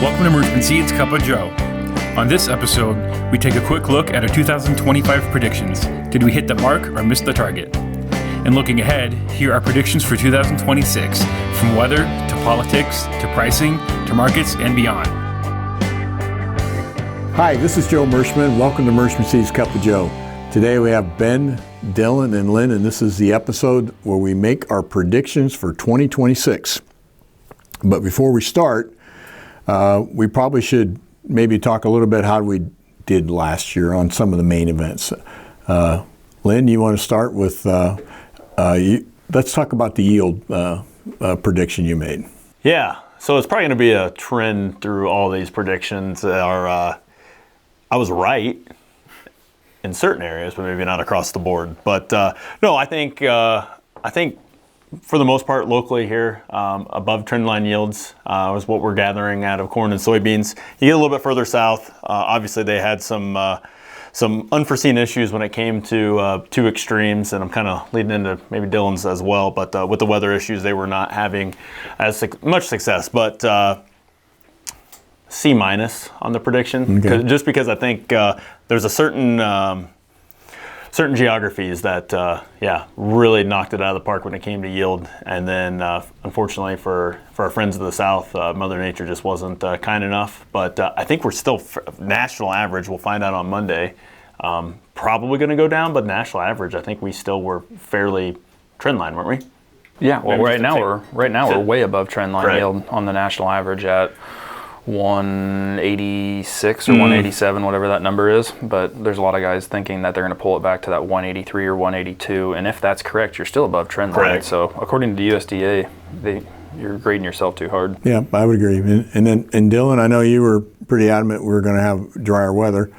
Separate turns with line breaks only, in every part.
Welcome to Merschman Seeds Cup of Joe. On this episode, we take a quick look at our 2025 predictions. Did we hit the mark or miss the target? And looking ahead, here are predictions for 2026, from weather to politics to pricing to markets and beyond.
Hi, this is Joe Merschman. Welcome to Merschman Seeds Cup of Joe. Today we have Ben, Dylan, and Lynn, and this is the episode where we make our predictions for 2026. But before we start, we probably should maybe talk a little bit how we did last year on some of the main events. Lynn, you want to start with, let's talk about the yield prediction you made.
Yeah, so it's probably going to be a trend through all these predictions. I was right in certain areas, but maybe not across the board. But no, I think for the most part locally here, above trendline yields was what we're gathering out of corn and soybeans. You get a little bit further south, obviously they had some unforeseen issues when it came to two extremes, and I'm kind of leading into maybe Dylan's as well, but with the weather issues, they were not having as much success. But C- on the prediction,
okay.
Just because I think there's a certain geographies that, really knocked it out of the park when it came to yield. And then, unfortunately for our friends of the South, Mother Nature just wasn't kind enough. But I think we're still national average. We'll find out on Monday. Probably going to go down, but national average, I think we still were fairly trend line, weren't we?
Yeah. Well, right now we're way above trend line
right.
yield on the national average at 186 or 187, whatever that number is. But there's a lot of guys thinking that they're going to pull it back to that 183 or 182. And if that's correct, you're still above trend line.
Correct.
So according to the USDA, you're grading yourself too hard.
Yeah, I would agree. And Dylan, I know you were pretty adamant we were going to have drier weather.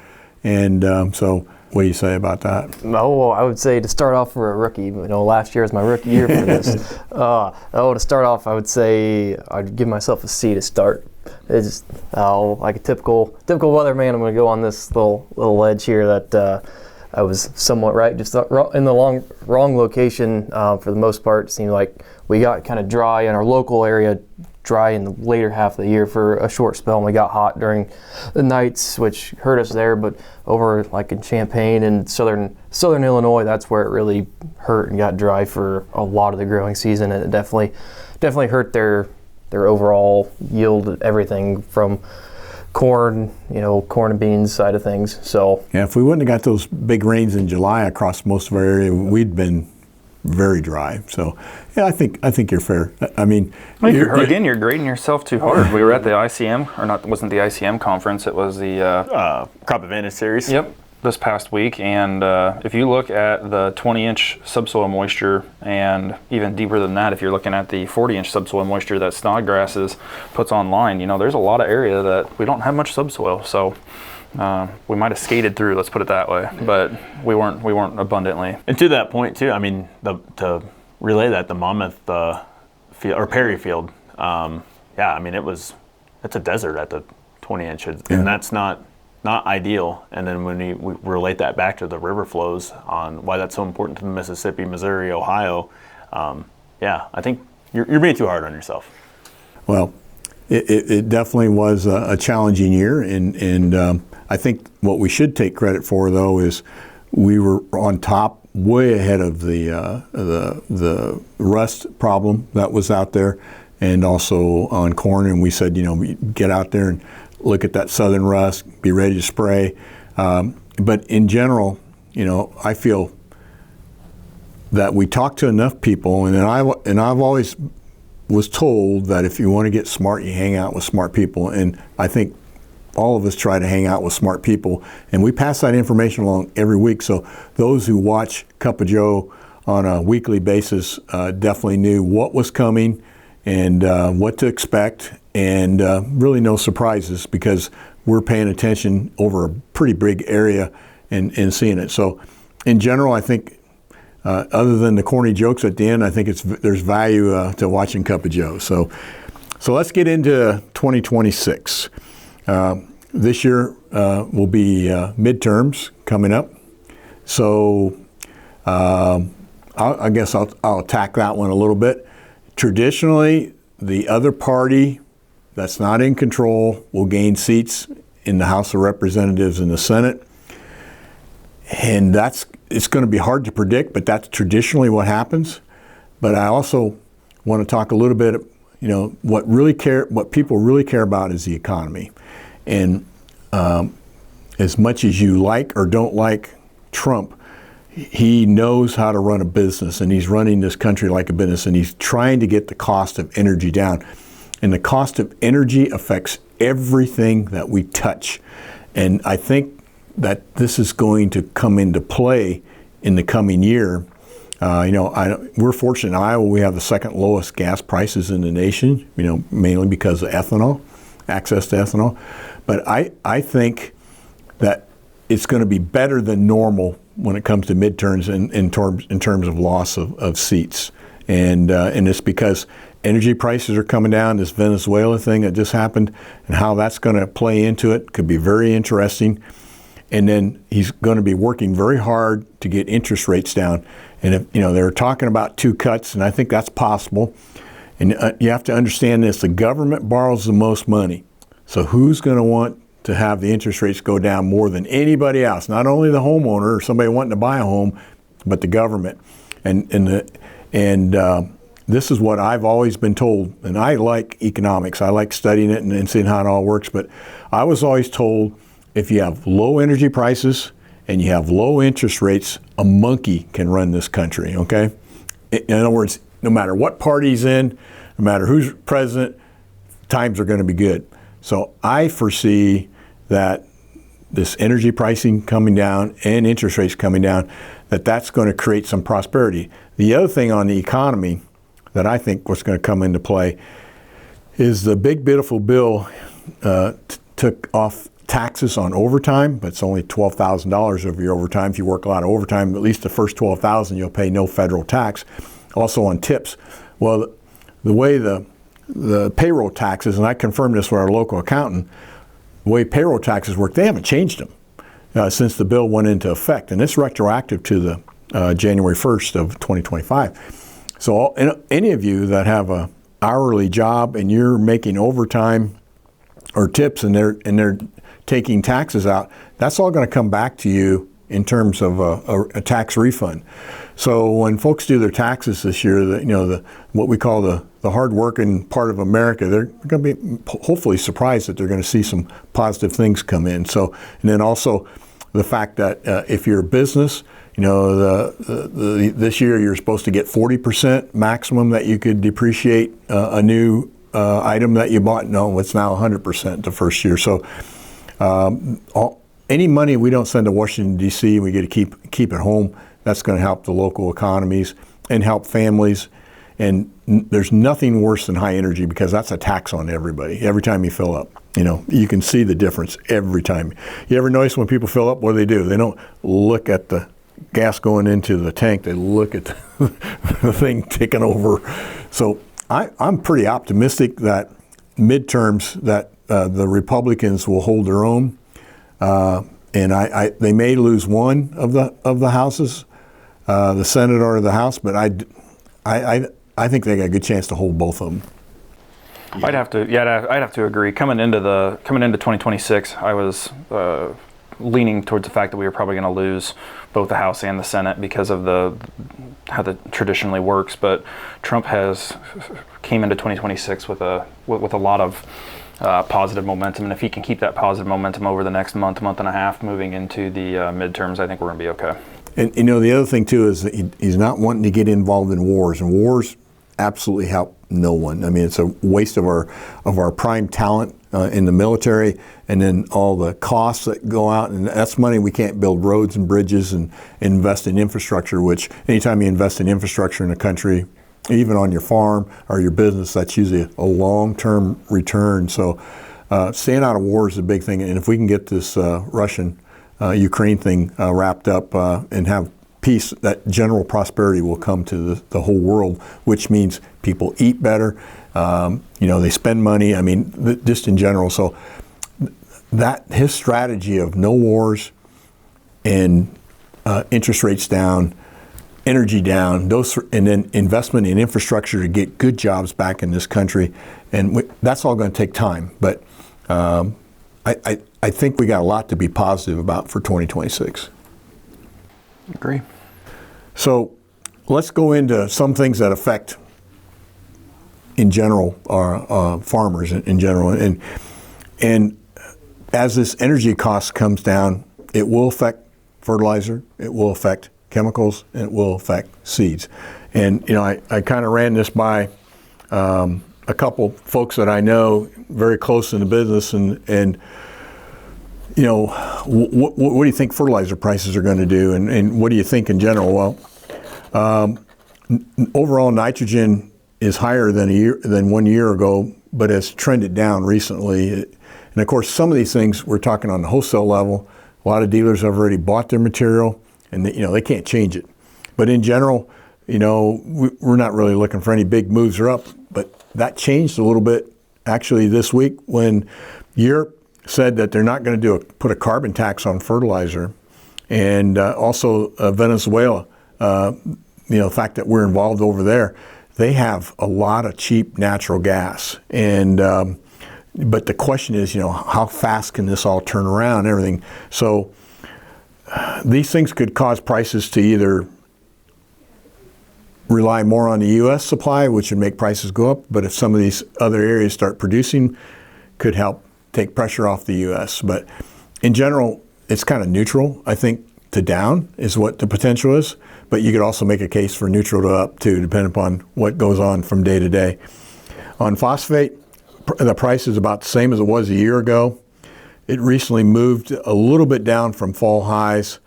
And so what do you say about that?
Oh, well, I would say to start off for a rookie, last year was my rookie year for this. To start off, I would say I'd give myself a C to start. It's like a typical weatherman. I'm going to go on this little ledge here that I was somewhat right, just in the wrong location for the most part. It seemed like we got kind of dry in our local area, dry in the later half of the year for a short spell, and we got hot during the nights, which hurt us there. But over like in Champaign and southern Illinois, that's where it really hurt and got dry for a lot of the growing season, and it definitely hurt their overall yield, everything from corn and beans side of things. So
yeah, if we wouldn't have got those big rains in July across most of our area, we'd been very dry. So yeah, I think you're fair. I mean,
you're grading yourself too hard. We were at the ICM, or not? It wasn't the ICM conference. It was the
Crop Advantage Series.
Yep. This past week, and if you look at the 20-inch subsoil moisture, and even deeper than that, if you're looking at the 40-inch subsoil moisture that Snodgrasses puts online, there's a lot of area that we don't have much subsoil. So we might have skated through, let's put it that way, but we weren't abundantly.
And to that point too, I mean, to relay that, the Monmouth field or Perry field, it's a desert at the 20 inches, and that's not ideal. And then when we relate that back to the river flows on why that's so important to the Mississippi, Missouri, Ohio, I think you're being too hard on yourself.
Well, it definitely was a challenging year, and I think what we should take credit for, though, is we were on top, way ahead of the rust problem that was out there, and also on corn. And we said, we get out there and look at that southern rust, be ready to spray. But in general, I feel that we talk to enough people, and I've always was told that if you want to get smart, you hang out with smart people. And I think all of us try to hang out with smart people, and we pass that information along every week. So those who watch Cup of Joe on a weekly basis definitely knew what was coming and what to expect, and really no surprises, because we're paying attention over a pretty big area and seeing it. So in general, I think other than the corny jokes at the end, I think there's value to watching Cup of Joe. So let's get into 2026. This year will be midterms coming up. So I guess I'll attack that one a little bit. Traditionally, the other party that's not in control will gain seats in the House of Representatives and the Senate. And it's going to be hard to predict, but that's traditionally what happens. But I also want to talk a little bit, what people really care about is the economy. And as much as you like or don't like Trump, he knows how to run a business, and he's running this country like a business, and he's trying to get the cost of energy down. And the cost of energy affects everything that we touch. And I think that this is going to come into play in the coming year. We're fortunate in Iowa, we have the second lowest gas prices in the nation, mainly because of ethanol, access to ethanol. But I think that it's going to be better than normal when it comes to midterms in terms of loss of seats. And it's because energy prices are coming down, this Venezuela thing that just happened, and how that's going to play into it could be very interesting. And then he's going to be working very hard to get interest rates down. And if they're talking about 2 cuts, and I think that's possible. And you have to understand this: the government borrows the most money. So who's going to want to have the interest rates go down more than anybody else? Not only the homeowner or somebody wanting to buy a home, but the government. And this is what I've always been told. And I like economics. I like studying it and seeing how it all works. But I was always told, if you have low energy prices and you have low interest rates, a monkey can run this country, okay? In other words, no matter what party's in, no matter who's president, times are going to be good. So I foresee that this energy pricing coming down and interest rates coming down, that's going to create some prosperity. The other thing on the economy that I think what's going to come into play is the big beautiful bill took off taxes on overtime, but it's only $12,000 over your overtime. If you work a lot of overtime, at least the first $12,000 you'll pay no federal tax. Also on tips. Well, the way the payroll taxes, and I confirmed this with our local accountant, the way payroll taxes work, they haven't changed them since the bill went into effect, and it's retroactive to the January 1st of 2025. So any of you that have a hourly job and you're making overtime or tips and they're taking taxes out, that's all going to come back to you in terms of a tax refund. So when folks do their taxes this year, what we call the hard-working part of America, they're going to be hopefully surprised that they're going to see some positive things come in. So, and then also the fact that if you're a business, this year you're supposed to get 40% maximum that you could depreciate a new item that you bought. No, it's now 100% the first year. So any money we don't send to Washington, D.C., we get to keep at home. That's going to help the local economies and help families. And there's nothing worse than high energy, because that's a tax on everybody. Every time you fill up, you can see the difference every time. You ever notice when people fill up, what do? They don't look at the gas going into the tank. They look at the thing ticking over. So I'm pretty optimistic that midterms that the Republicans will hold their own. And they may lose one of the houses, the Senate or the House, but I think they got a good chance to hold both of them.
Yeah. I'd have to agree. Coming into 2026, I was leaning towards the fact that we were probably going to lose both the House and the Senate because of how that traditionally works. But Trump came into 2026 with a lot of positive momentum, and if he can keep that positive momentum over the next month and a half moving into the midterms, I think we're going to be okay. And
the other thing too is that he's not wanting to get involved in wars, and wars absolutely help no one. I mean, it's a waste of our prime talent in the military, and then all the costs that go out, and that's money we can't build roads and bridges and invest in infrastructure, which anytime you invest in infrastructure in a country, even on your farm or your business, that's usually a long-term return. So staying out of war is a big thing. And if we can get this Russian-Ukraine thing wrapped up and have peace, that general prosperity will come to the whole world, which means people eat better, they spend money, just in general. So his strategy of no wars and interest rates down, energy down, and then investment in infrastructure to get good jobs back in this country, and that's all going to take time. But I think we got a lot to be positive about for 2026.
Agree.
So let's go into some things that affect, in general, our farmers in general, and as this energy cost comes down, it will affect fertilizer, it will affect chemicals, and it will affect seeds. And I kind of ran this by a couple folks that I know very close in the business, and what do you think fertilizer prices are going to do, and what do you think in general? Well, overall nitrogen is higher than 1 year ago, but has trended down recently. And of course, some of these things we're talking on the wholesale level. A lot of dealers have already bought their material, and they can't change it. But in general, we're not really looking for any big moves or up. But that changed a little bit actually this week when Europe said that they're not going to put a carbon tax on fertilizer, and also Venezuela. The fact that we're involved over there, they have a lot of cheap natural gas, and but the question is, how fast can this all turn around and everything? So these things could cause prices to either rely more on the U.S. supply, which would make prices go up, but if some of these other areas start producing, could help take pressure off the U.S. But in general, it's kind of neutral, I think, to down is what the potential is, but you could also make a case for neutral to up too, depending upon what goes on from day to day. On phosphate, the price is about the same as it was a year ago. It recently moved a little bit down from fall highs,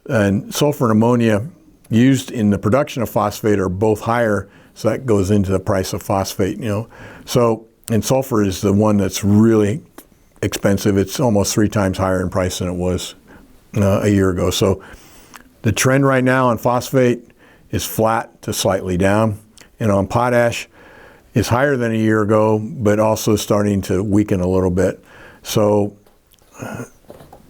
and sulfur and ammonia used in the production of phosphate are both higher, so that goes into the price of phosphate. So, and sulfur is the one that's really expensive. It's almost 3 times higher in price than it was a year ago. So the trend right now on phosphate is flat to slightly down, and on potash is higher than a year ago, but also starting to weaken a little bit. So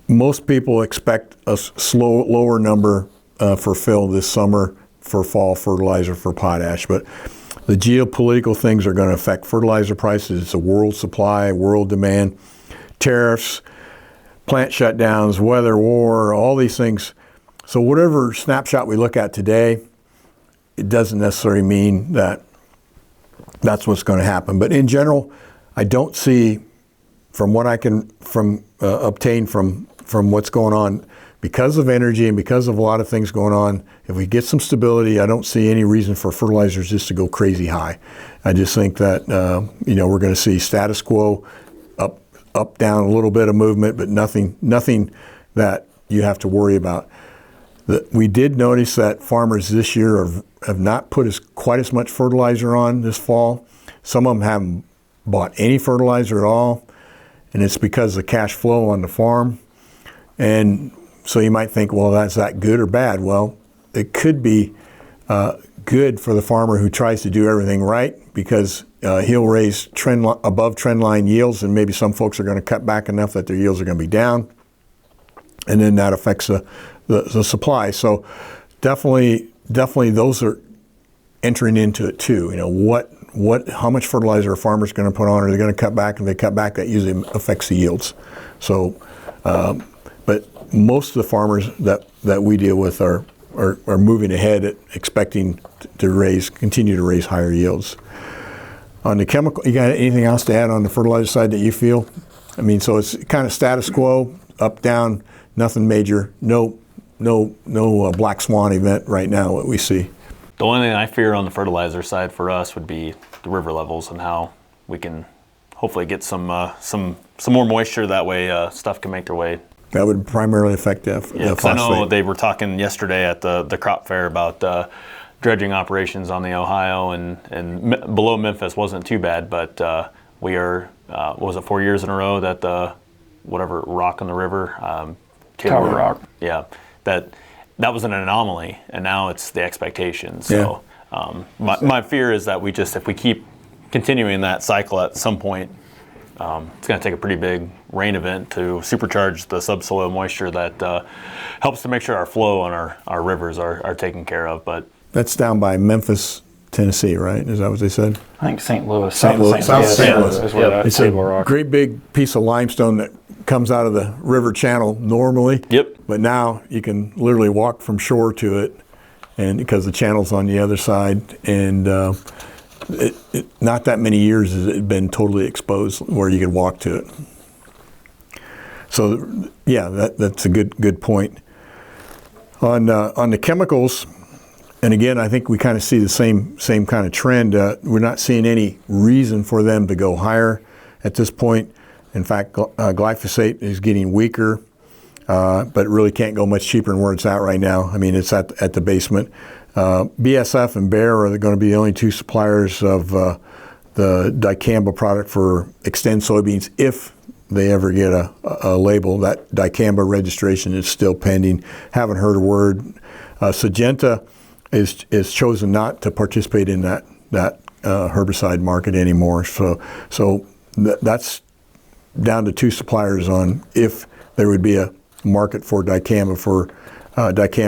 most people expect a lower number for fill this summer for fall fertilizer for potash, but the geopolitical things are going to affect fertilizer prices. It's a world supply, world demand, tariffs, plant shutdowns, weather, war, all these things. So whatever snapshot we look at today, it doesn't necessarily mean that that's what's going to happen. But in general, I don't see, from what I can obtain from what's going on, because of energy and because of a lot of things going on, if we get some stability, I don't see any reason for fertilizers just to go crazy high. I just think that we're going to see status quo, up, down, a little bit of movement, but nothing that you have to worry about. We did notice that farmers this year have not put quite as much fertilizer on this fall. Some of them haven't bought any fertilizer at all, and it's because of cash flow on the farm. And so you might think, well, that's that good or bad? Well, it could be good for the farmer who tries to do everything right, because he'll raise above trend line yields, and maybe some folks are going to cut back enough that their yields are going to be down, and then that affects the supply. So definitely those are entering into it too. How much fertilizer are farmers going to put on? Are they going to cut back? If they cut back, that usually affects the yields. So, but most of the farmers that we deal with are moving ahead, expecting to continue to raise higher yields. On the chemical, you got anything else to add on the fertilizer side that you feel? I mean, so it's kind of status quo, up, down, nothing major, no black swan event right now, what we see.
The only thing I fear on the fertilizer side for us would be the river levels and how we can hopefully get some more moisture. That way stuff can make their way. That
would primarily affect the phosphate.
I know they were talking yesterday at the crop fair about dredging operations on the Ohio, and below Memphis wasn't too bad, but we are, was it 4 years in a row that the whatever rock on the river,
Tower Rock.
Yeah, that was an anomaly, and now it's the expectation. So my fear is that if we keep continuing that cycle, at some point it's going to take a pretty big rain event to supercharge the subsoil moisture that helps to make sure our flow on our rivers are taken care of. But
That's down by Memphis, Tennessee, right? Is that what they said?
I think St. Louis.
St. Louis.
South
St. Louis.
is where that
It's a
Table Rock.
great big piece of limestone that comes out of the river channel normally.
Yep.
But now you can literally walk from shore to it, and because the channel's on the other side, and not that many years has it been totally exposed where you could walk to it. So yeah, that's a good point. On the chemicals, and again, I think we kind of see the same kind of trend. We're not seeing any reason for them to go higher at this point. In fact, glyphosate is getting weaker, but it really can't go much cheaper than where it's at right now. I mean, it's at the basement. BASF and Bayer are going to be the only two suppliers of the dicamba product for Xtend soybeans if they ever get a label. That dicamba registration is still pending. Haven't heard a word. Syngenta is chosen not to participate in that herbicide market anymore. So that's down to two suppliers on if there would be a market for dicamba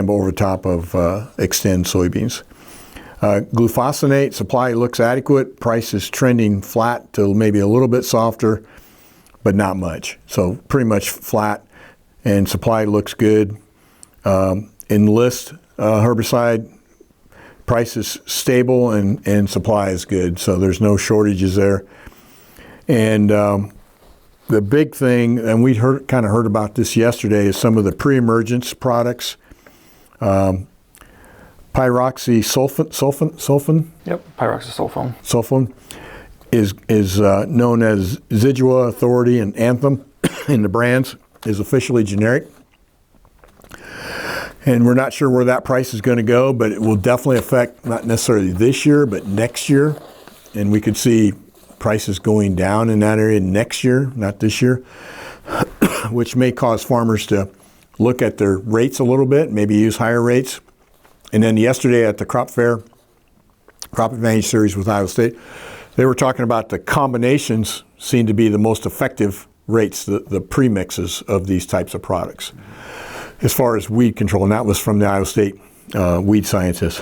over top of Xtend soybeans. Glufosinate supply looks adequate. Price is trending flat to maybe a little bit softer, but not much. So pretty much flat, and supply looks good. Enlist herbicide price is stable and supply is good. So there's no shortages there. And the big thing, and we kind of heard about this yesterday, is some of the pre-emergence products. Pyroxysulfone.
Yep, pyroxysulfone.
Sulfone is known as Zidua, Authority, and Anthem in the brands, is officially generic. And we're not sure where that price is going to go, but it will definitely affect not necessarily this year, but next year. And we could see prices going down in that area next year, not this year, which may cause farmers to look at their rates a little bit, maybe use higher rates. And then yesterday at the Crop Fair, Crop Advantage Series with Iowa State, they were talking about the combinations seem to be the most effective rates, the premixes of these types of products, as far as weed control. And that was from the Iowa State weed scientists.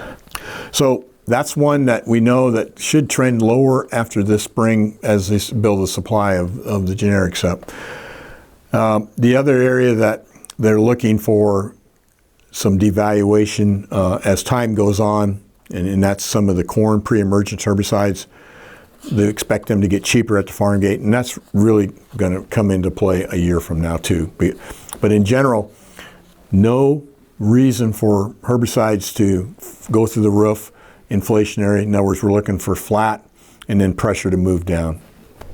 So that's one that we know that should trend lower after this spring as they build a supply of the generics up. The other area that they're looking for some devaluation as time goes on, and that's some of the corn pre-emergence herbicides. They expect them to get cheaper at the farm gate, and that's really going to come into play a year from now too. But in general, no reason for herbicides to go through the roof, inflationary. In other words, we're looking for flat and then pressure to move down.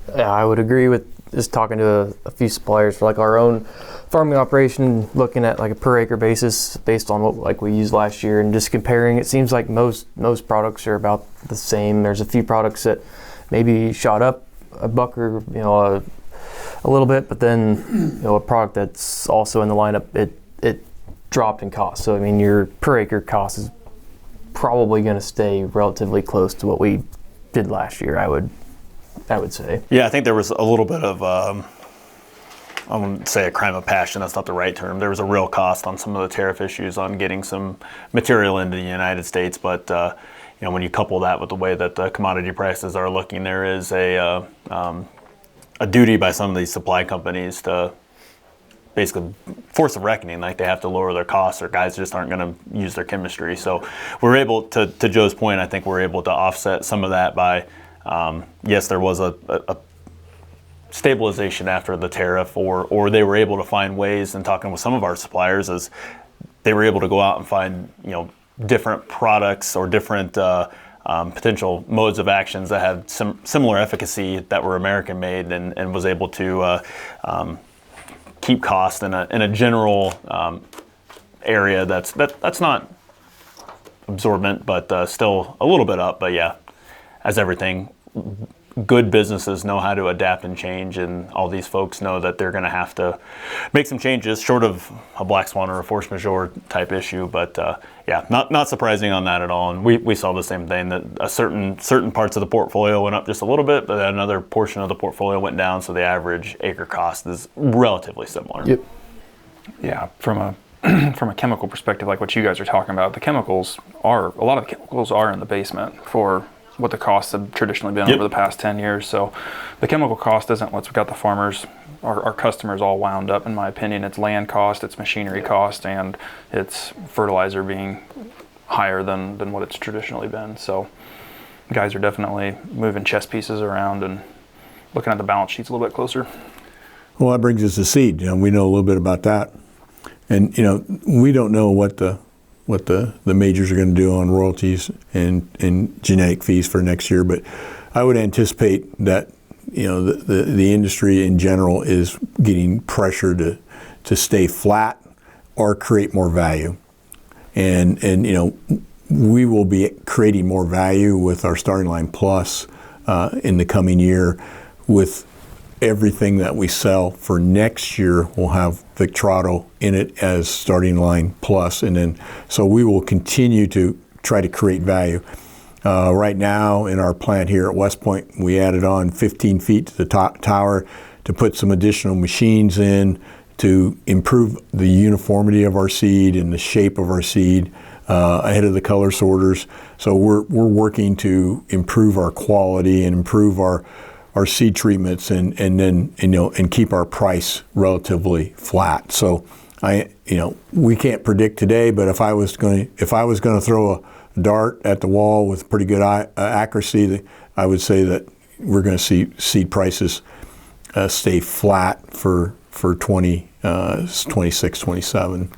Yeah, I would agree with just talking to a few suppliers for like our own farming operation, looking at like a per acre basis based on what like we used last year and just comparing. It seems like most products are about the same. There's a few products that maybe shot up a buck or a little bit, but then a product that's also in the lineup it dropped in cost. So I mean your per acre cost is probably going to stay relatively close to what we did last year, I would say.
Yeah, I think there was a little bit of, I wouldn't say a crime of passion, that's not the right term. There was a real cost on some of the tariff issues on getting some material into the United States, but when you couple that with the way that the commodity prices are looking, there is a duty by some of these supply companies to basically force a reckoning, like they have to lower their costs or guys just aren't going to use their chemistry. So we're able to Joe's point, I think we're able to offset some of that by, yes, there was a stabilization after the tariff, or they were able to find ways, and talking with some of our suppliers, is they were able to go out and find different products or different potential modes of actions that had similar efficacy that were American made, and was able to keep cost in a general area that's not absorbent, but still a little bit up. But yeah, as everything good businesses know how to adapt and change, and all these folks know that they're going to have to make some changes, short of a black swan or a force majeure type issue. But yeah, not surprising on that at all. And we saw the same thing, that certain parts of the portfolio went up just a little bit, but another portion of the portfolio went down. So the average acre cost is relatively similar.
Yep.
Yeah, from a chemical perspective, like what you guys are talking about, a lot of the chemicals are in the basement for what the costs have traditionally been over the past 10 years. So the chemical cost isn't what's got the farmers, our customers all wound up, in my opinion. It's land cost, it's machinery cost, and it's fertilizer being higher than what it's traditionally been. So guys are definitely moving chess pieces around and looking at the balance sheets a little bit closer.
Well, that brings us to seed. We know a little bit about that. And, we don't know what the majors are going to do on royalties and genetic fees for next year, but I would anticipate that the industry in general is getting pressure to stay flat or create more value, and we will be creating more value with our Starting Line Plus in the coming year. With everything that we sell for next year will have Victrato in it as Starting Line Plus, and then so we will continue to try to create value. Right now in our plant here at West Point, we added on 15 feet to the top tower to put some additional machines in to improve the uniformity of our seed and the shape of our seed ahead of the color sorters. So we're working to improve our quality and improve our seed treatments, and then and keep our price relatively flat. So we can't predict today, but if I was going to throw a dart at the wall with pretty good accuracy, I would say that we're going to see seed prices stay flat for 26, 27,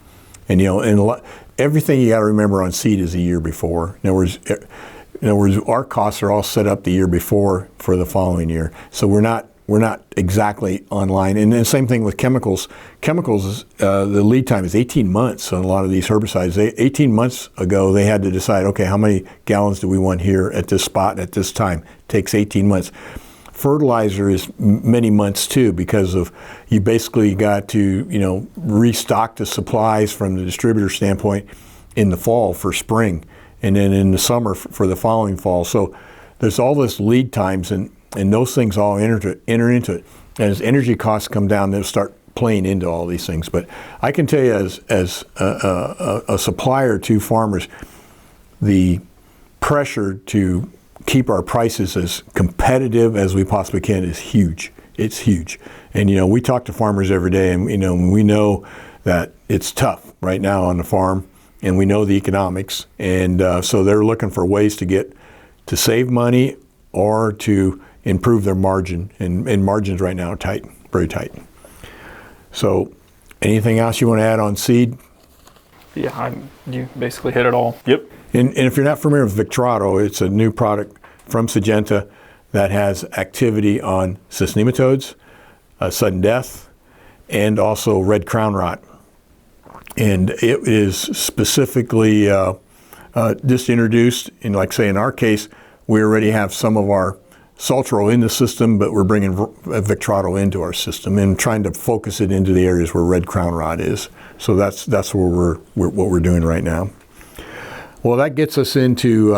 and everything you got to remember on seed is a year before. In other words, our costs are all set up the year before for the following year. So we're not exactly online. And then same thing with chemicals. Chemicals, the lead time is 18 months on a lot of these herbicides. 18 months ago, they had to decide, okay, how many gallons do we want here at this spot at this time? It takes 18 months. Fertilizer is many months too, because of you basically got to restock the supplies from the distributor standpoint in the fall for spring, and then in the summer for the following fall. So there's all this lead times, and those things all enter into it. And as energy costs come down, they'll start playing into all these things. But I can tell you, as a supplier to farmers, the pressure to keep our prices as competitive as we possibly can is huge. It's huge. And we talk to farmers every day, and we know that it's tough right now on the farm, and we know the economics, and so they're looking for ways to save money or to improve their margin, and margins right now are tight, very tight. So anything else you want to add on seed?
Yeah, you basically hit it all.
Yep.
And if you're not familiar with Victrato, it's a new product from Syngenta that has activity on cyst nematodes, sudden death, and also red crown rot. And it is specifically just introduced, in, like say in our case, we already have some of our Saltro in the system, but we're bringing Victrato into our system and trying to focus it into the areas where red crown rot is. So that's where what we're doing right now. Well, that gets us into,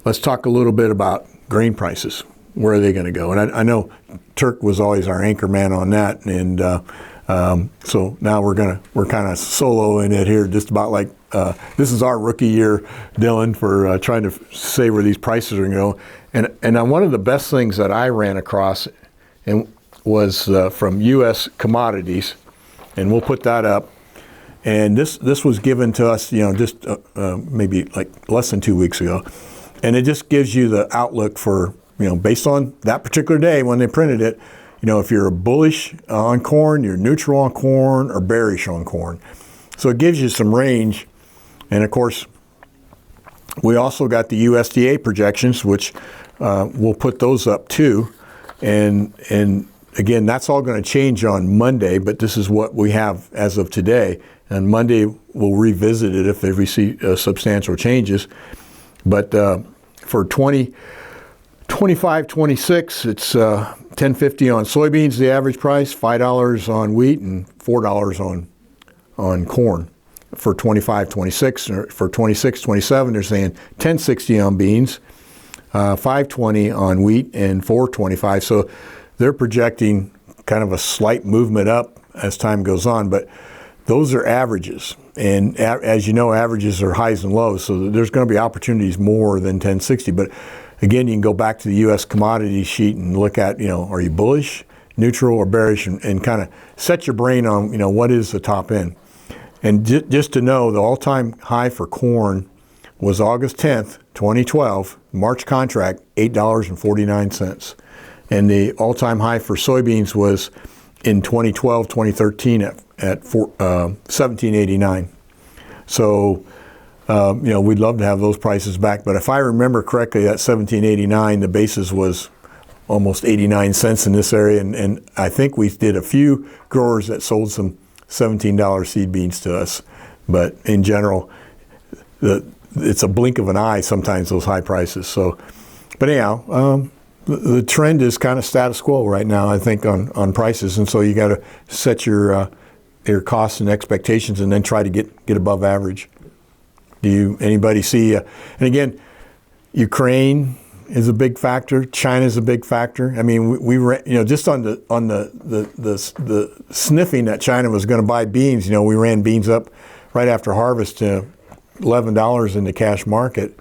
let's talk a little bit about grain prices. Where are they going to go? And I know Turk was always our anchor man on that, and so now we're kind of soloing it here, just about like this is our rookie year, Dylan, for trying to say where these prices are going to go. And one of the best things that I ran across was from U.S. Commodities, and we'll put that up. And this was given to us, just maybe like less than 2 weeks ago, and it just gives you the outlook for, based on that particular day when they printed it, if you're bullish on corn, you're neutral on corn, or bearish on corn. So it gives you some range, and of course, we also got the USDA projections, which we'll put those up too, and again, that's all going to change on Monday, but this is what we have as of today. And Monday, we'll revisit it if we see substantial changes. But for 2020, 25-26, it's $10.50 on soybeans, the average price, $5 on wheat, and $4 on corn for 25-26. For 26-27, they're saying $10.60 on beans, $5.20 on wheat, and $4.25. So they're projecting kind of a slight movement up as time goes on, but those are averages. And as you know, averages are highs and lows, so there's going to be opportunities more than 10.60. But again, you can go back to the U.S. commodities sheet and look at, are you bullish, neutral, or bearish, and kind of set your brain on, what is the top end. And just to know, the all-time high for corn was August 10th, 2012, March contract, $8.49. And the all-time high for soybeans was in 2012, 2013 at $17.89. So, we'd love to have those prices back. But if I remember correctly, at $17.89, the basis was almost 89 cents in this area. And I think we did a few growers that sold some $17 seed beans to us. But in general, it's a blink of an eye sometimes, those high prices. So, but anyhow, the trend is kind of status quo right now, I think, on prices. And so you got to set your costs and expectations and then try to get above average. Anybody see, and again, Ukraine is a big factor. China is a big factor. I mean, we just on the sniffing that China was going to buy beans, we ran beans up right after harvest to $11 in the cash market.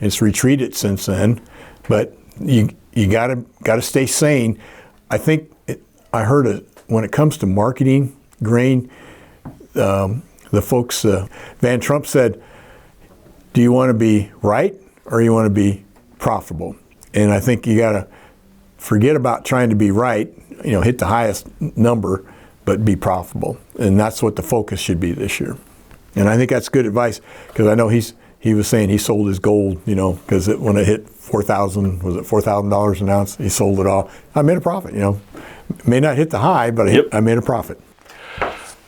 It's retreated since then, but you gotta stay sane. I think I heard when it comes to marketing grain, the folks, Van Trump said, do you want to be right or you want to be profitable? And I think you got to forget about trying to be right, hit the highest number, but be profitable. And that's what the focus should be this year. And I think that's good advice, because I know he was saying he sold his gold, because when it hit $4,000 an ounce, he sold it all. I made a profit, May not hit the high, but I made a profit.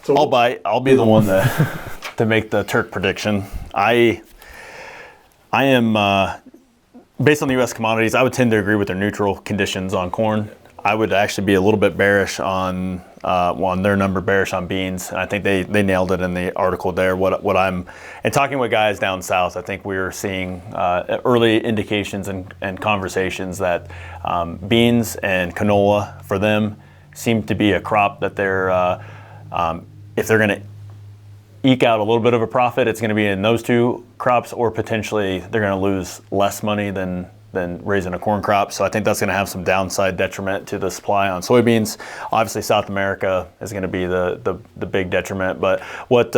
So I'll be the one to make the Turk prediction. I am, based on the U.S. commodities, I would tend to agree with their neutral conditions on corn. I would actually be a little bit bearish on their number, bearish on beans. And I think they nailed it in the article there. And talking with guys down south, I think we're seeing early indications and conversations that beans and canola for them seem to be a crop that they're, if they're going to eke out a little bit of a profit, it's going to be in those two crops, or potentially they're going to lose less money than raising a corn crop. So I think that's going to have some downside detriment to the supply on soybeans. Obviously, South America is going to be the big detriment. But what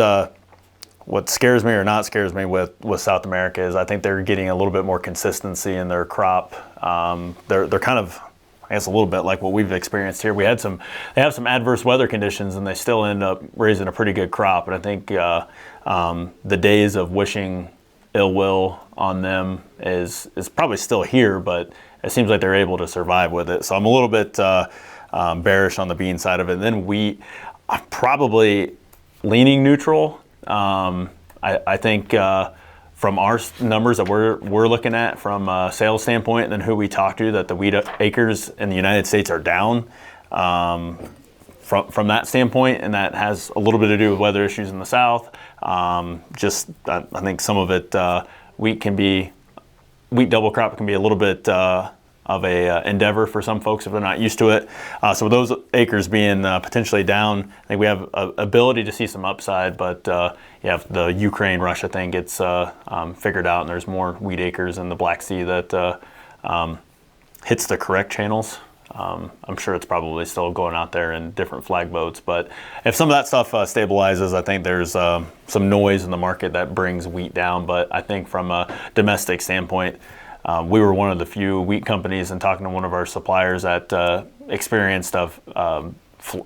scares me or not scares me with South America is I think they're getting a little bit more consistency in their crop. They're kind of, I guess, a little bit like what we've experienced here. They have some adverse weather conditions, and they still end up raising a pretty good crop. And I think the days of wishing ill will on them is probably still here, but it seems like they're able to survive with it. So I'm a little bit bearish on the bean side of it. And then wheat, I'm probably leaning neutral. I think from our numbers that we're looking at from a sales standpoint, and then who we talk to, that the wheat acres in the United States are down from that standpoint, and that has a little bit to do with weather issues in the South. I think some of it, wheat double crop can be a little bit of a endeavor for some folks if they're not used to it. So with those acres being potentially down, I think we have a ability to see some upside, but if the Ukraine-Russia thing gets figured out and there's more wheat acres in the Black Sea that hits the correct channels, I'm sure it's probably still going out there in different flag boats. But if some of that stuff stabilizes, I think there's some noise in the market that brings wheat down. But I think from a domestic standpoint, we were one of the few wheat companies, and talking to one of our suppliers that experienced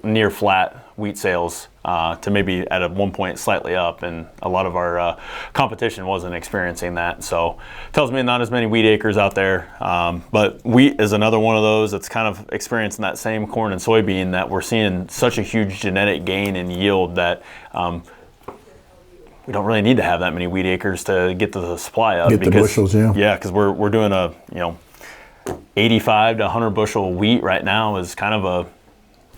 near flat wheat sales to maybe at one point slightly up, and a lot of our competition wasn't experiencing that. So tells me not as many wheat acres out there, but wheat is another one of those that's kind of experiencing that same corn and soybean, that we're seeing such a huge genetic gain in yield that we don't really need to have that many wheat acres to get the supply up.
Get the bushels, yeah.
Yeah, because we're doing 85 to 100 bushel wheat right now is kind of a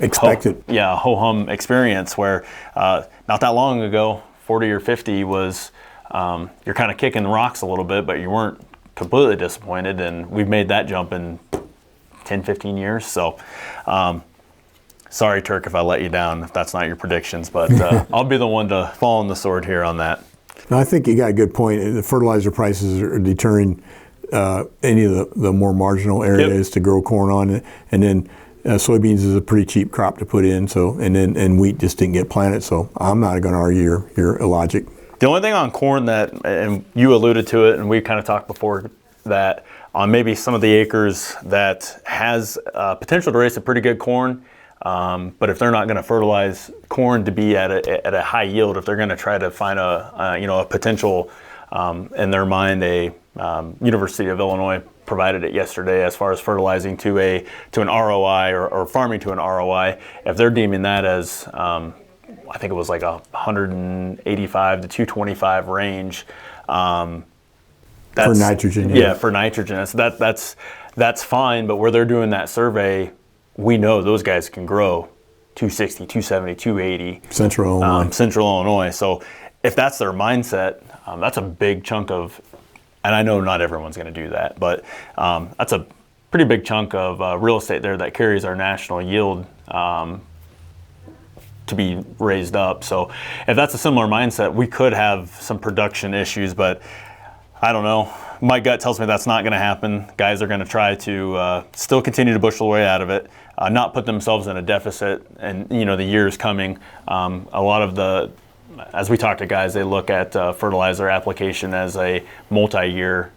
Expected.
ho-hum experience where not that long ago, 40 or 50 was, you're kind of kicking rocks a little bit, but you weren't completely disappointed, and we've made that jump in 10, 15 years. So sorry, Turk, if I let you down, if that's not your predictions, but I'll be the one to fall on the sword here on that.
No, I think you got a good point. The fertilizer prices are deterring any of the more marginal areas to grow corn on, and then soybeans is a pretty cheap crop to put in. So, and wheat just didn't get planted. So, I'm not going to argue your logic.
The only thing on corn that, and you alluded to it, and we kind of talked before, that on maybe some of the acres that has potential to raise a pretty good corn, but if they're not going to fertilize corn to be at a high yield, if they're going to try to find a potential in their mind, University of Illinois provided it yesterday as far as fertilizing to an ROI or farming to an ROI, if they're deeming that as I think it was like 185 to 225 range.
For nitrogen.
Yeah, for nitrogen. So that's fine, but where they're doing that survey, we know those guys can grow 260, 270, 280.
Central
Illinois. So if that's their mindset, that's a big chunk of, and I know not everyone's going to do that, but that's a pretty big chunk of real estate there that carries our national yield to be raised up. So if that's a similar mindset, we could have some production issues, but I don't know. My gut tells me that's not going to happen. Guys are going to try to still continue to bushel away out of it, not put themselves in a deficit, and the years coming. A lot of as we talk to guys, they look at fertilizer application as a multi-year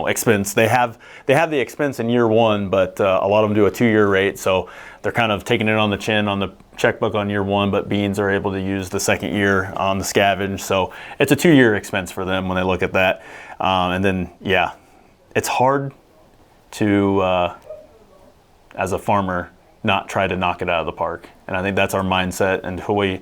expense. They have the expense in year one, but a lot of them do a 2-year rate, so they're kind of taking it on the chin on the checkbook on year one, but beans are able to use the second year on the scavenge. So it's a 2-year expense for them when they look at that. And then, it's hard to, as a farmer, not try to knock it out of the park. And I think that's our mindset until we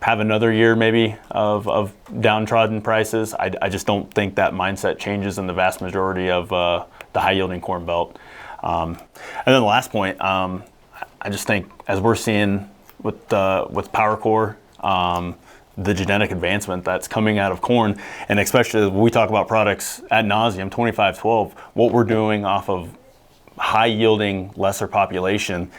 have another year maybe of downtrodden prices. I just don't think that mindset changes in the vast majority of the high-yielding corn belt. And then the last point, I just think as we're seeing with PowerCore, the genetic advancement that's coming out of corn, and especially when we talk about products ad nauseum, 2512, what we're doing off of high-yielding, lesser population,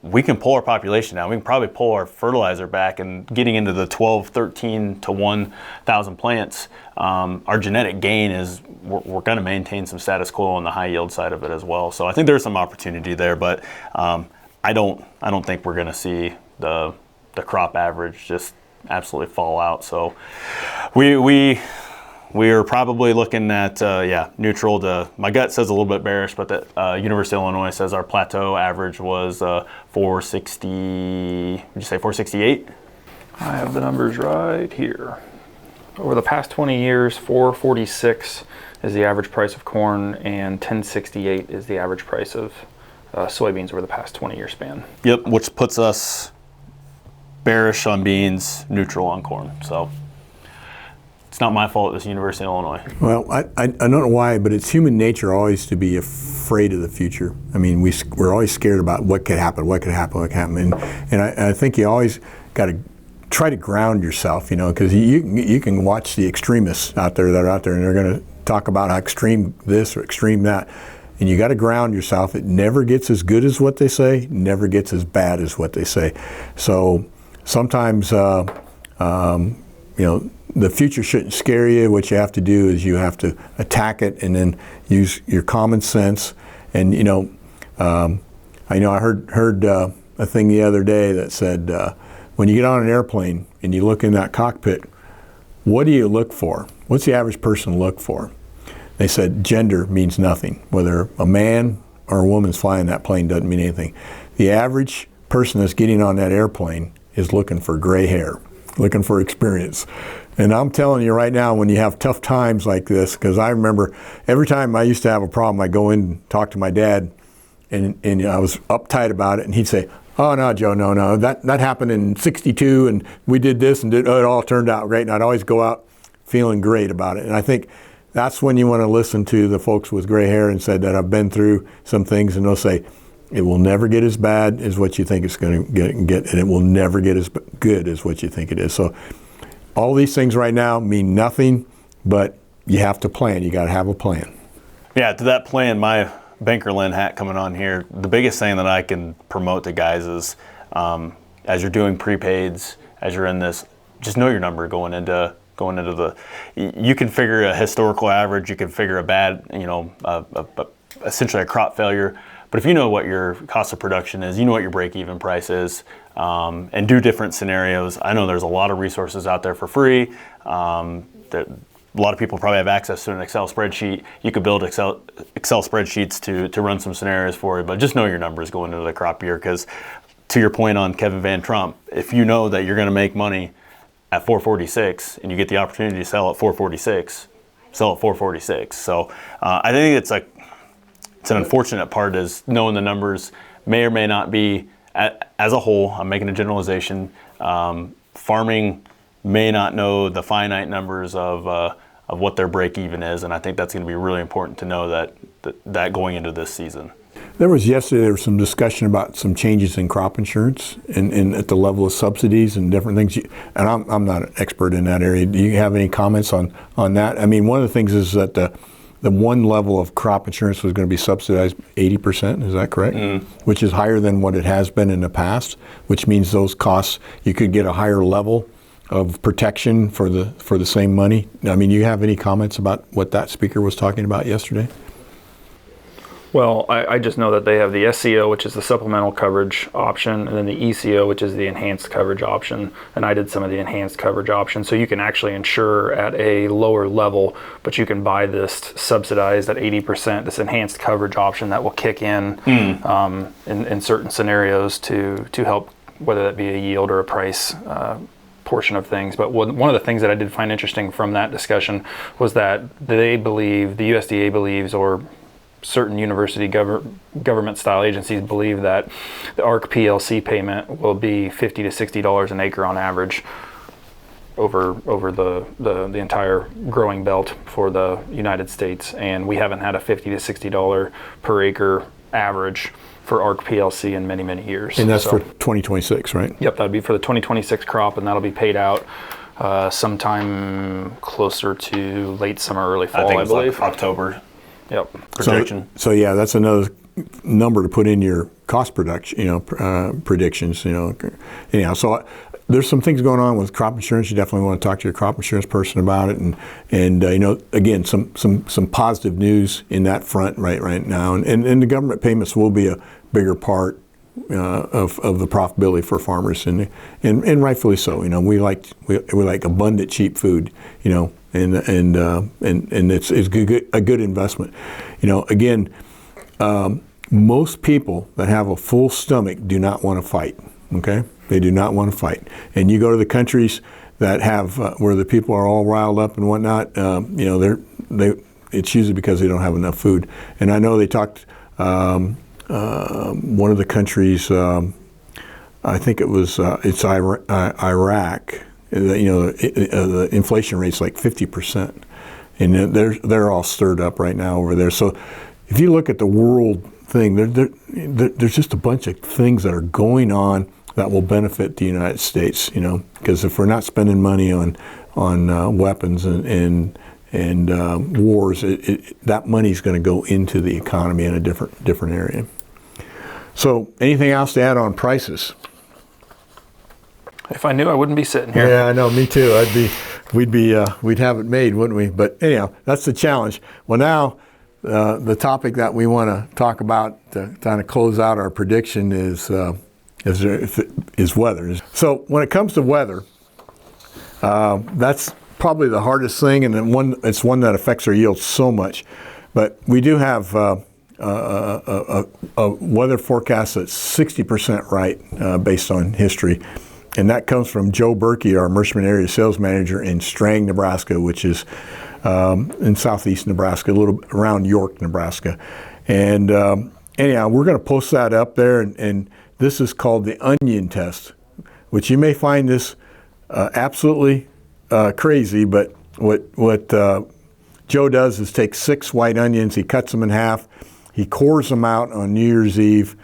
we can pull our population down. We can probably pull our fertilizer back, and getting into the 12, 13 to 1,000 plants, our genetic gain is we're going to maintain some status quo on the high yield side of it as well. So I think there's some opportunity there, but I don't think we're going to see the crop average just absolutely fall out. So we are probably looking at neutral to, my gut says a little bit bearish, but that University of Illinois says our plateau average was 460. Would you say 468?
I have the numbers right here. Over the past 20 years, 446 is the average price of corn, and 1068 is the average price of soybeans over the past 20-year span.
Yep, which puts us bearish on beans, neutral on corn. So it's not my fault. It's University of Illinois.
Well, I don't know why, but it's human nature always to be afraid of the future. I mean, we're always scared about what could happen, and I think you always got to try to ground yourself, because you can watch the extremists out there that are out there, and they're going to talk about how extreme this or extreme that. And you got to ground yourself. It never gets as good as what they say, never gets as bad as what they say. So sometimes, the future shouldn't scare you. What you have to do is you have to attack it and then use your common sense. And I heard a thing the other day that said, when you get on an airplane and you look in that cockpit, what do you look for? What's the average person look for? They said gender means nothing. Whether a man or a woman's flying that plane doesn't mean anything. The average person that's getting on that airplane is looking for gray hair, looking for experience. And I'm telling you right now, when you have tough times like this, because I remember every time I used to have a problem, I'd go in and talk to my dad, and I was uptight about it, and he'd say, "Oh no, Joe, no, that happened in '62, and we did this, and it all turned out great." And I'd always go out feeling great about it. And I think that's when you want to listen to the folks with gray hair and said that I've been through some things, and they'll say, it will never get as bad as what you think it's going to get, and it will never get as good as what you think it is. So all these things right now mean nothing, but you have to plan. You got to have a plan.
Yeah, to that plan, my Banker Lynn hat coming on here, the biggest thing that I can promote to guys is as you're doing prepaids, as you're in this, just know your number going into the, you can figure a historical average, you can figure a bad, essentially a crop failure. But if you know what your cost of production is, you know what your break-even price is, and do different scenarios. I know there's a lot of resources out there for free. That a lot of people probably have access to an Excel spreadsheet. You could build Excel spreadsheets to run some scenarios for you, but just know your numbers going into the crop year, because to your point on Kevin Van Trump, if you know that you're going to make money at 446 and you get the opportunity to sell at 446, sell at 446. So I think it's an unfortunate part is knowing the numbers may or may not be, as a whole, I'm making a generalization, farming may not know the finite numbers of what their break even is, and I think that's going to be really important to know that going into this season.
There was some discussion about some changes in crop insurance and at the level of subsidies and different things. And I'm not an expert in that area. Do you have any comments on that? I mean, one of the things is that the one level of crop insurance was going to be subsidized 80%, is that correct? Which is higher than what it has been in the past, which means those costs, you could get a higher level of protection for the same money. I mean, you have any comments about what that speaker was talking about yesterday?
Well, I just know that they have the SCO, which is the supplemental coverage option, and then the ECO, which is the enhanced coverage option. And I did some of the enhanced coverage options. So you can actually insure at a lower level, but you can buy this subsidized at 80%, this enhanced coverage option that will kick in certain scenarios to help, whether that be a yield or a price portion of things. But one of the things that I did find interesting from that discussion was that they believe, the USDA believes, or certain university government style agencies believe, that the ARC PLC payment will be $50 to $60 an acre on average over the entire growing belt for the United States, and we haven't had a $50 to $60 per acre average for ARC PLC in many years.
And that's for 2026, right?
Yep, that'd be for the 2026 crop, and that'll be paid out sometime closer to late summer, early fall, I believe.
Like October.
Yep.
Projection.
So yeah, that's another number to put in your cost production, predictions, Anyhow, so there's some things going on with crop insurance. You definitely want to talk to your crop insurance person about it, and again, some positive news in that front right now, and the government payments will be a bigger part of the profitability for farmers, and rightfully so. We like abundant, cheap food, and it's a good investment. Again, most people that have a full stomach do not want to fight. Okay, they do not want to fight. And you go to the countries that have where the people are all riled up and whatnot. It's usually because they don't have enough food. And I know they talked. One of the countries, I think it's Iraq. The inflation rate's like 50%, and they're all stirred up right now over there. So, if you look at the world thing, there's just a bunch of things that are going on that will benefit the United States. Because if we're not spending money on weapons and wars, that money's going to go into the economy in a different area. So, anything else to add on prices?
If I knew, I wouldn't be sitting here.
Yeah, I know. Me too. We'd have it made, wouldn't we? But anyhow, that's the challenge. Well, now the topic that we want to talk about to kind of close out our prediction is weather. So, when it comes to weather, that's probably the hardest thing, and it's one that affects our yield so much. But we do have a weather forecast that's 60% right based on history. And that comes from Joe Berkey, our Merschman area sales manager in Strang, Nebraska, which is in southeast Nebraska, a little around York, Nebraska. And anyhow, we're going to post that up there, and this is called the onion test, which you may find this absolutely crazy, but what Joe does is take 6 white onions, he cuts them in half, he cores them out on New Year's Eve,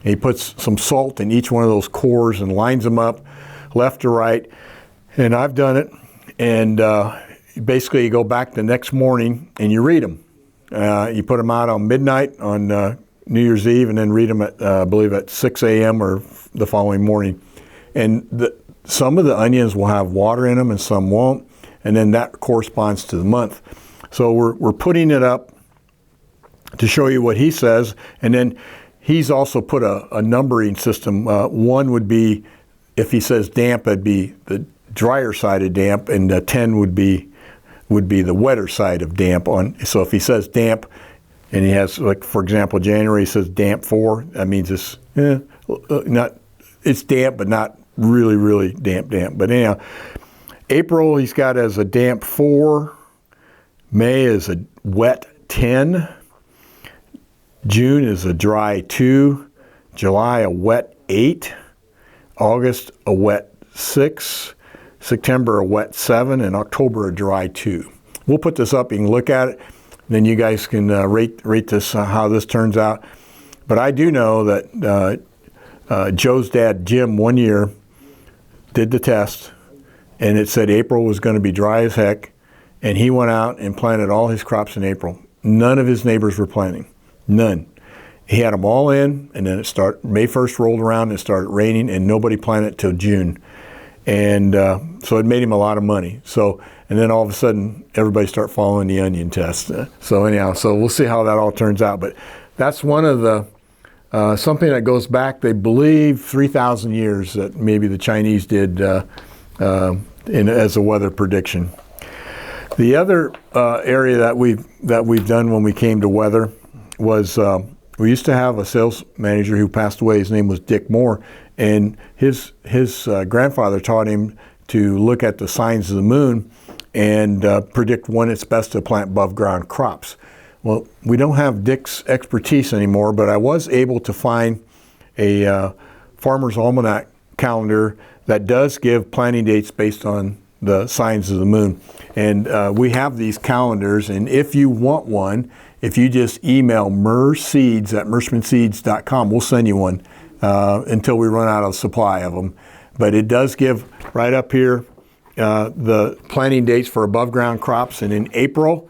he puts some salt in each one of those cores and lines them up left to right, and I've done it, and basically you go back the next morning and you read them. You put them out on midnight on New Year's Eve and then read them at, I believe at 6 a.m. or the following morning. And some of the onions will have water in them and some won't, and then that corresponds to the month. So we're putting it up to show you what he says, and then he's also put a numbering system. 1 would be, if he says damp, that'd be the drier side of damp, and 10 would be the wetter side of damp. So if he says damp, and he has, like, for example, January, he says damp 4, that means it's it's damp, but not really, really damp. But anyhow, April he's got as a damp 4, May is a wet 10, June is a dry 2, July a wet 8, August a wet 6, September a wet 7, and October a dry 2. We'll put this up, you can look at it, then you guys can rate this, how this turns out. But I do know that Joe's dad, Jim, one year did the test, and it said April was going to be dry as heck, and he went out and planted all his crops in April. None of his neighbors were planting. None. He had them all in, and then May 1st rolled around and it started raining, and nobody planted till June. And so it made him a lot of money. And then all of a sudden, everybody started following the onion test. So we'll see how that all turns out. But that's one of the, something that goes back, they believe, 3,000 years that maybe the Chinese did as a weather prediction. The other area that we've done when we came to weather was we used to have a sales manager who passed away. His name was Dick Moore, and his grandfather taught him to look at the signs of the moon and predict when it's best to plant above ground crops. Well, we don't have Dick's expertise anymore, but I was able to find a Farmer's Almanac calendar that does give planting dates based on the signs of the moon. And we have these calendars, and if you want one, if you just email merseeds@merschmanseeds.com, we'll send you one until we run out of supply of them. But it does give right up here the planting dates for above ground crops, and in April,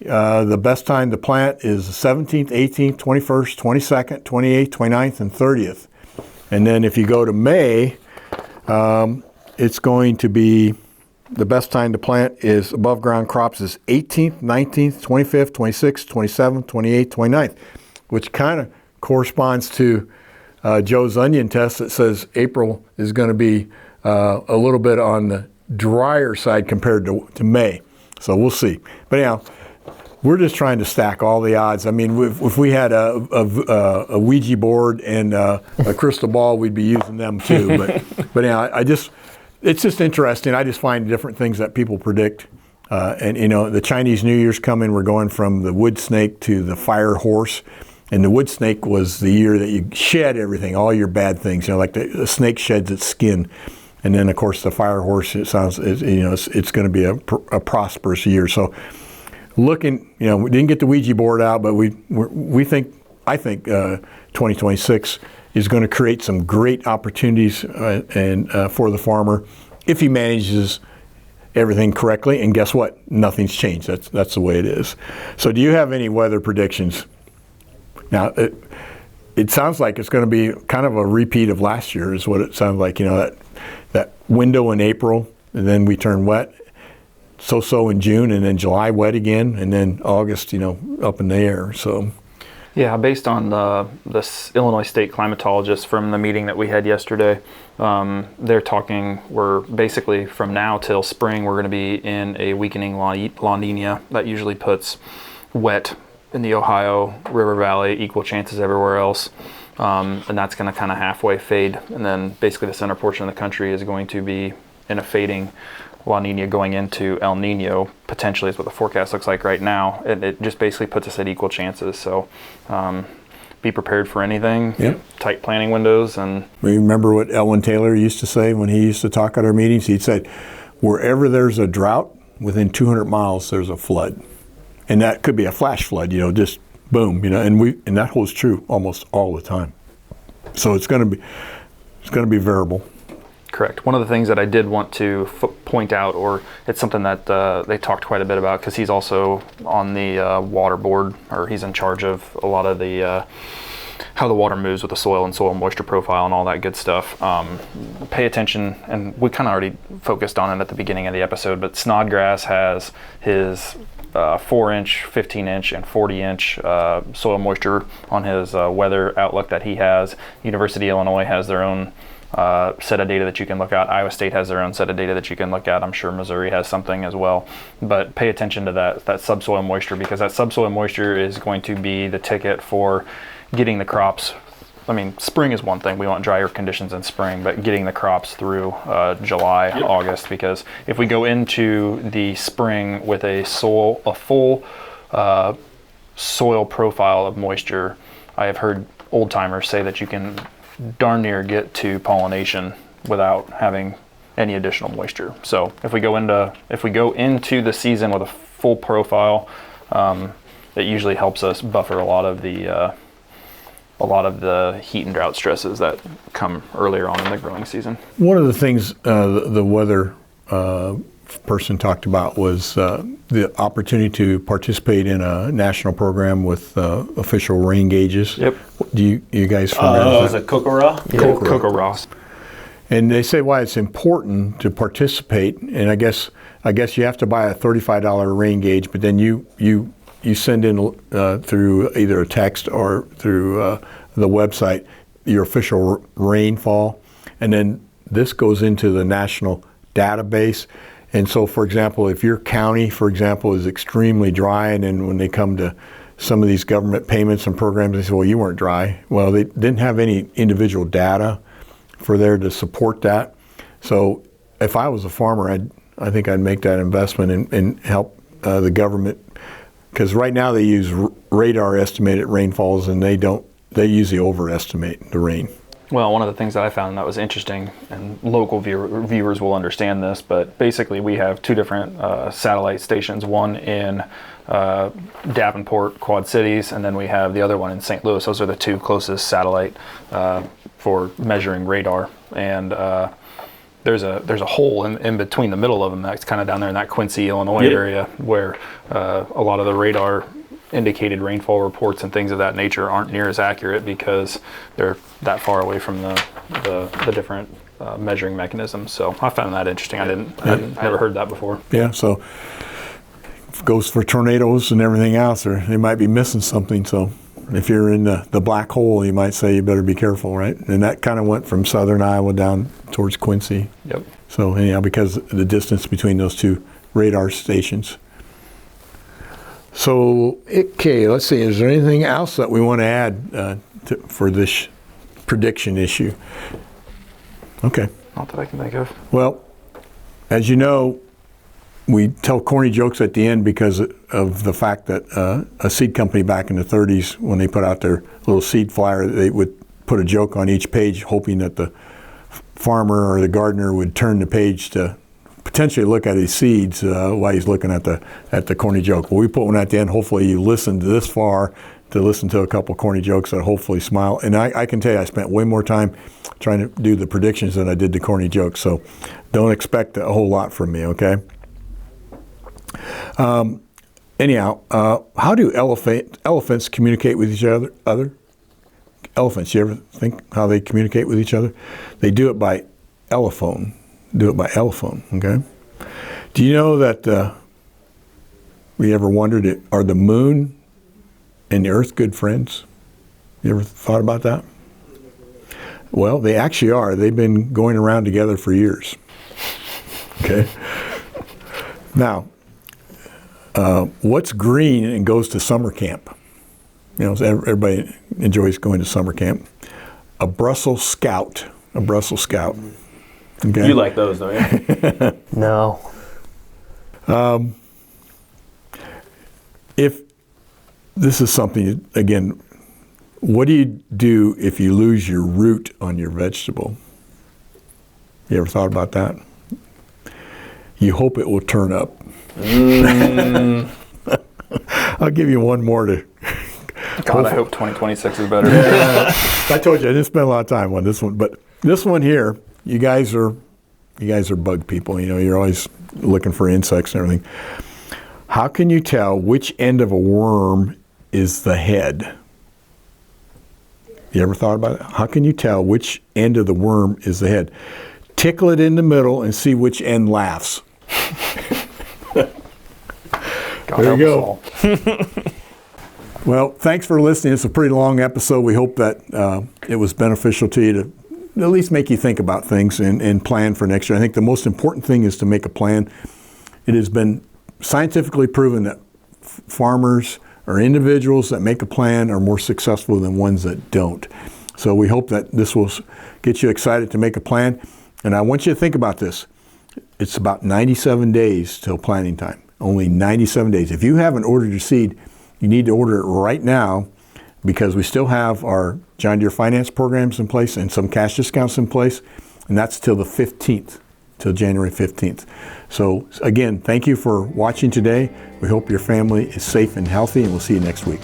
the best time to plant is the 17th, 18th, 21st, 22nd, 28th, 29th, and 30th. And then if you go to May, it's going to be the best time to plant is above ground crops is 18th, 19th, 25th, 26th, 27th, 28th, 29th, which kind of corresponds to Joe's onion test that says April is going to be a little bit on the drier side compared to May. So we'll see. But anyhow, we're just trying to stack all the odds. I mean, if we had a Ouija board and a crystal ball, we'd be using them too. But anyhow, it's just interesting. I just find different things that people predict. And the Chinese New Year's coming. We're going from the wood snake to the fire horse. And the wood snake was the year that you shed everything, all your bad things. Like the snake sheds its skin. And then, of course, the fire horse, it's going to be a prosperous year. So looking, we didn't get the Ouija board out, but I think 2026 is going to create some great opportunities for the farmer if he manages everything correctly. And guess what? Nothing's changed. That's the way it is. So do you have any weather predictions? Now, it sounds like it's going to be kind of a repeat of last year is what it sounds like. That window in April, and then we turn wet. So in June, and then July wet again, and then August, up in the air. So,
yeah, based on this Illinois State climatologist from the meeting that we had yesterday, they're talking. We're basically from now till spring, we're going to be in a weakening La Nina that usually puts wet in the Ohio River Valley, equal chances everywhere else. And that's going to kind of halfway fade, and then basically the center portion of the country is going to be in a fading La Nina going into El Nino, potentially is what the forecast looks like right now. It just basically puts us at equal chances. So be prepared for anything, tight planning windows. And
remember what Elwin Taylor used to say when he used to talk at our meetings? He'd say, wherever there's a drought, within 200 miles there's a flood. and that could be a flash flood, just boom, and that holds true almost all the time. So it's going to be variable.
Correct. One of the things that I did want to point out, or it's something that they talked quite a bit about, because he's also on the water board, or he's in charge of a lot of the how the water moves with the soil and soil moisture profile and all that good stuff. Pay attention, and we kind of already focused on it at the beginning of the episode, but Snodgrass has his 4-inch, 15-inch, and 40-inch soil moisture on his weather outlook that he has. University of Illinois has their own set of data that you can look at. Iowa State has their own set of data that you can look at. I'm sure Missouri has something as well. But pay attention to that subsoil moisture, because that subsoil moisture is going to be the ticket for getting the crops. I mean, spring is one thing. We want drier conditions in spring, but getting the crops through July, August, because if we go into the spring with a full soil profile of moisture, I have heard old timers say that you can darn near get to pollination without having any additional moisture. So if we go into the season with a full profile, it usually helps us buffer a lot of the heat and drought stresses that come earlier on in the growing season.
One of the things the weather person talked about was the opportunity to participate in a national program with official rain gauges.
Yep.
Do you guys familiar with
is it Kokora?
Kokora.
And they say why it's important to participate, and I guess you have to buy a $35 rain gauge, but then you send in through either a text or through the website your official rainfall, and then this goes into the national database. And so, for example, if your county, for example, is extremely dry, and then when they come to some of these government payments and programs, they say, well, you weren't dry. Well, they didn't have any individual data for there to support that. So if I was a farmer, I think I'd make that investment and help the government, because right now they use radar estimated rainfalls, and they usually overestimate the rain.
Well, one of the things that I found that was interesting, and local viewers will understand this, but basically we have two different satellite stations, one in Davenport, Quad Cities, and then we have the other one in St. Louis. Those are the two closest satellite for measuring radar. And there's a hole in between the middle of them that's kind of down there in that Quincy, Illinois area, where a lot of the radar indicated rainfall reports and things of that nature aren't near as accurate because they're that far away from the different measuring mechanisms. So I found that interesting. I'd never heard that before.
Yeah, so it goes for tornadoes and everything else, or they might be missing something. So if you're in the black hole, you might say you better be careful, right? And that kind of went from southern Iowa down towards Quincy.
Yep.
So anyhow, because of the distance between those two radar stations. So, okay, let's see, is there anything else that we want to add for this prediction issue? Okay.
Not that I can think of.
Well, as you know, we tell corny jokes at the end because of the fact that a seed company back in the 30s, when they put out their little seed flyer, they would put a joke on each page, hoping that the farmer or the gardener would turn the page to potentially look at his seeds while he's looking at the corny joke. Well, we put one at the end. Hopefully you listened this far to listen to a couple corny jokes that hopefully smile. And I can tell you, I spent way more time trying to do the predictions than I did the corny jokes. So don't expect a whole lot from me, okay? Anyhow, how do elephants communicate with each other? Elephants, you ever think how they communicate with each other? They do it by elephone. Okay? Do you know that we ever wondered, are the moon and the earth good friends? You ever thought about that? Well, they actually are. They've been going around together for years. Okay? Now, what's green and goes to summer camp? So everybody enjoys going to summer camp. A Brussels scout. Okay.
You like those, don't you?
No.
If this is something, again, what do you do if you lose your root on your vegetable? You ever thought about that? You hope it will turn up. I'll give you one more to.
God, I hope 2026 is better.
I told you I didn't spend a lot of time on this one, but this one here, you guys are bug people. You know, you're always looking for insects and everything. How can you tell which end of a worm is the head? You ever thought about it? How can you tell which end of the worm is the head? Tickle it in the middle and see which end laughs.
God,
There you
help us
go.
all.
Well, thanks for listening. It's a pretty long episode. We hope that it was beneficial to you to at least make you think about things and plan for next year. I think the most important thing is to make a plan. It has been scientifically proven that farmers or individuals that make a plan are more successful than ones that don't. So we hope that this will get you excited to make a plan. And I want you to think about this. It's about 97 days till planting time. Only 97 days. If you haven't ordered your seed, you need to order it right now, because we still have our John Deere finance programs in place and some cash discounts in place, and that's till the 15th, till January 15th. So again, thank you for watching today. We hope your family is safe and healthy, and we'll see you next week.